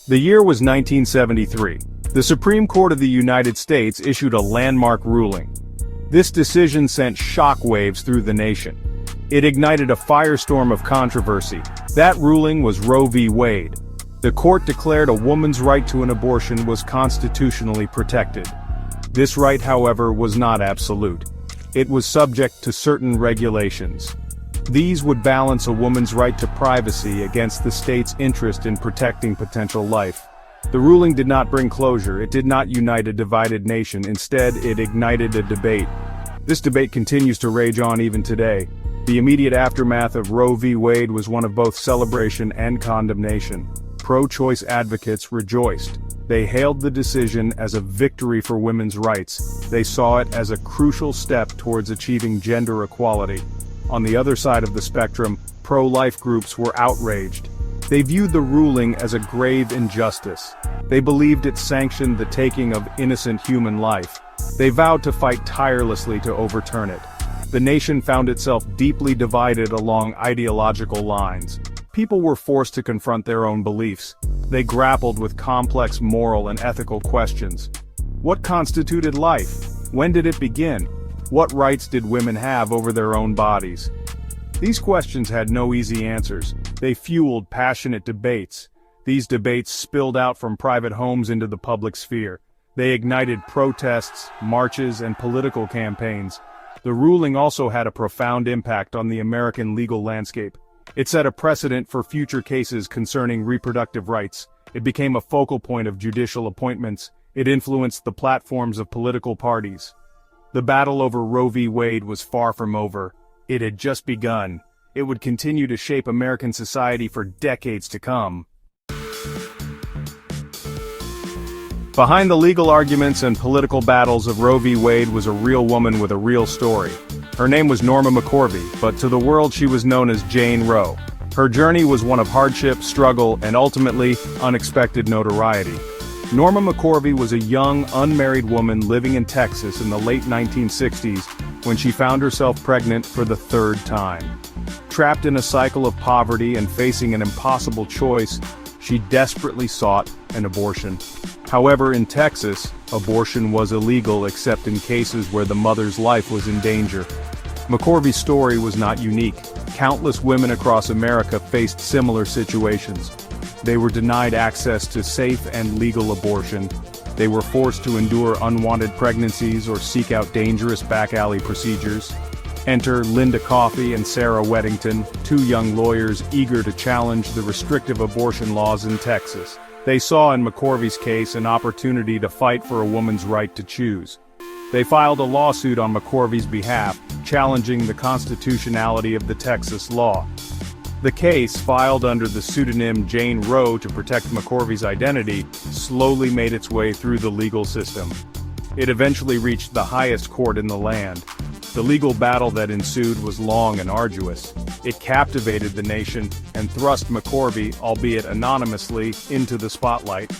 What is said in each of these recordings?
The year was 1973. The Supreme Court of the United States issued a landmark ruling. This decision sent shockwaves through the nation. It ignited a firestorm of controversy. That ruling was Roe v. Wade. The court declared a woman's right to an abortion was constitutionally protected. This right, however, was not absolute. It was subject to certain regulations. These would balance a woman's right to privacy against the state's interest in protecting potential life. The ruling did not bring closure. It did not unite a divided nation. Instead, it ignited a debate. This debate continues to rage on even today. The immediate aftermath of Roe v. Wade was one of both celebration and condemnation. Pro-choice advocates rejoiced. They hailed the decision as a victory for women's rights. They saw it as a crucial step towards achieving gender equality. On the other side of the spectrum, pro-life groups were outraged. They viewed the ruling as a grave injustice. They believed it sanctioned the taking of innocent human life. They vowed to fight tirelessly to overturn it. The nation found itself deeply divided along ideological lines. People were forced to confront their own beliefs. They grappled with complex moral and ethical questions. What constituted life? When did it begin? What rights did women have over their own bodies? These questions had no easy answers. They fueled passionate debates. These debates spilled out from private homes into the public sphere. They ignited protests, marches, and political campaigns. The ruling also had a profound impact on the American legal landscape. It set a precedent for future cases concerning reproductive rights. It became a focal point of judicial appointments. It influenced the platforms of political parties. The battle over Roe v. Wade was far from over. It had just begun. It would continue to shape American society for decades to come. Behind the legal arguments and political battles of Roe v. Wade was a real woman with a real story. Her name was Norma McCorvey, but to the world she was known as Jane Roe. Her journey was one of hardship, struggle, and ultimately, unexpected notoriety. Norma McCorvey was a young, unmarried woman living in Texas in the late 1960s when she found herself pregnant for the third time. Trapped in a cycle of poverty and facing an impossible choice, she desperately sought an abortion. However, in Texas, abortion was illegal except in cases where the mother's life was in danger. McCorvey's story was not unique. Countless women across America faced similar situations. They were denied access to safe and legal abortion. They were forced to endure unwanted pregnancies or seek out dangerous back-alley procedures. Enter Linda Coffey and Sarah Weddington, two young lawyers eager to challenge the restrictive abortion laws in Texas. They saw in McCorvey's case an opportunity to fight for a woman's right to choose. They filed a lawsuit on McCorvey's behalf, challenging the constitutionality of the Texas law. The case, filed under the pseudonym Jane Roe to protect McCorvey's identity, slowly made its way through the legal system. It eventually reached the highest court in the land. The legal battle that ensued was long and arduous. It captivated the nation and thrust McCorvey, albeit anonymously, into the spotlight.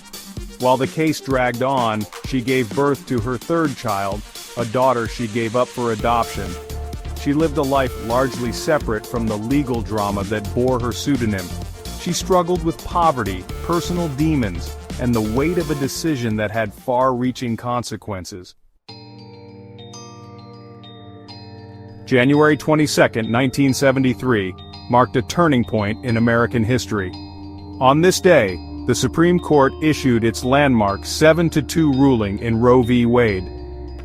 While the case dragged on, she gave birth to her third child, a daughter she gave up for adoption. She lived a life largely separate from the legal drama that bore her pseudonym. She struggled with poverty, personal demons, and the weight of a decision that had far-reaching consequences. January 22, 1973, marked a turning point in American history. On this day, the Supreme Court issued its landmark 7-2 ruling in Roe v. Wade.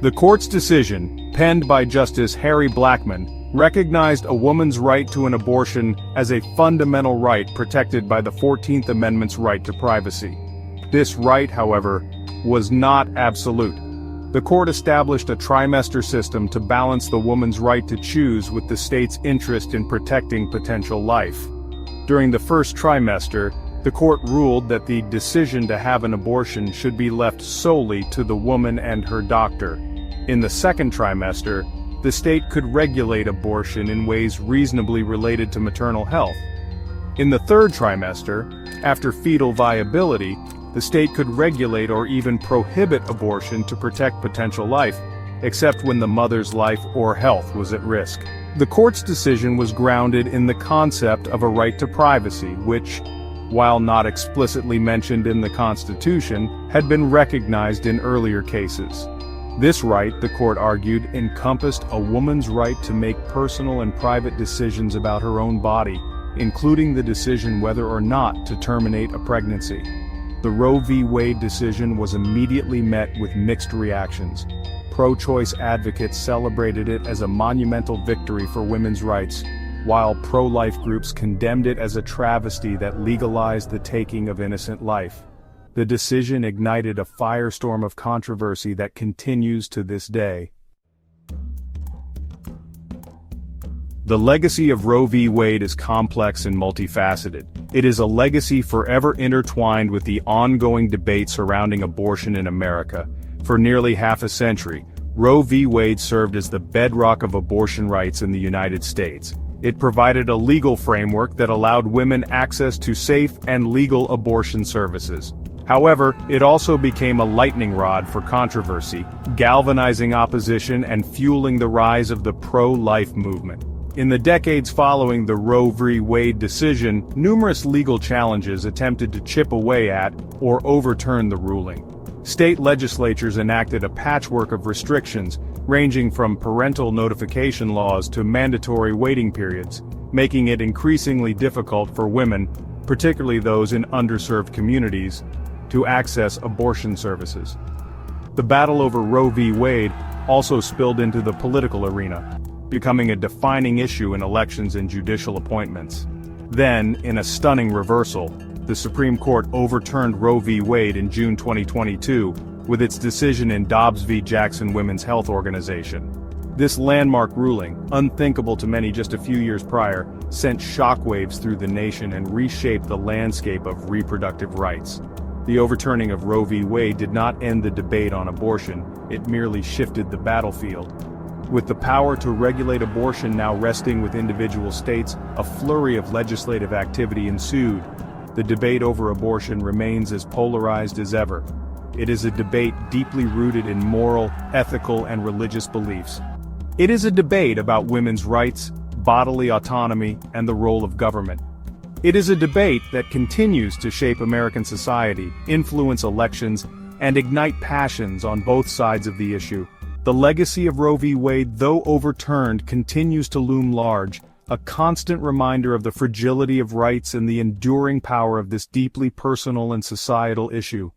The court's decision, penned by Justice Harry Blackmun, recognized a woman's right to an abortion as a fundamental right protected by the 14th Amendment's right to privacy. This right, however, was not absolute. The court established a trimester system to balance the woman's right to choose with the state's interest in protecting potential life. During the first trimester, the court ruled that the decision to have an abortion should be left solely to the woman and her doctor. In the second trimester, the state could regulate abortion in ways reasonably related to maternal health. In the third trimester, after fetal viability, the state could regulate or even prohibit abortion to protect potential life, except when the mother's life or health was at risk. The court's decision was grounded in the concept of a right to privacy, which, while not explicitly mentioned in the Constitution, had been recognized in earlier cases. This right, the court argued, encompassed a woman's right to make personal and private decisions about her own body, including the decision whether or not to terminate a pregnancy. The Roe v. Wade decision was immediately met with mixed reactions. Pro-choice advocates celebrated it as a monumental victory for women's rights, while pro-life groups condemned it as a travesty that legalized the taking of innocent life. The decision ignited a firestorm of controversy that continues to this day. The legacy of Roe v. Wade is complex and multifaceted. It is a legacy forever intertwined with the ongoing debate surrounding abortion in America. For nearly half a century, Roe v. Wade served as the bedrock of abortion rights in the United States. It provided a legal framework that allowed women access to safe and legal abortion services. However, it also became a lightning rod for controversy, galvanizing opposition and fueling the rise of the pro-life movement. In the decades following the Roe v. Wade decision, numerous legal challenges attempted to chip away at or overturn the ruling. State legislatures enacted a patchwork of restrictions, ranging from parental notification laws to mandatory waiting periods, making it increasingly difficult for women, particularly those in underserved communities, to access abortion services. The battle over Roe v. Wade also spilled into the political arena, becoming a defining issue in elections and judicial appointments. Then, in a stunning reversal, the Supreme Court overturned Roe v. Wade in June 2022, with its decision in Dobbs v. Jackson Women's Health Organization. This landmark ruling, unthinkable to many just a few years prior, sent shockwaves through the nation and reshaped the landscape of reproductive rights. The overturning of Roe v. Wade did not end the debate on abortion, it merely shifted the battlefield. With the power to regulate abortion now resting with individual states, a flurry of legislative activity ensued. The debate over abortion remains as polarized as ever. It is a debate deeply rooted in moral, ethical, and religious beliefs. It is a debate about women's rights, bodily autonomy, and the role of government. It is a debate that continues to shape American society, influence elections, and ignite passions on both sides of the issue. The legacy of Roe v. Wade, though overturned, continues to loom large, a constant reminder of the fragility of rights and the enduring power of this deeply personal and societal issue.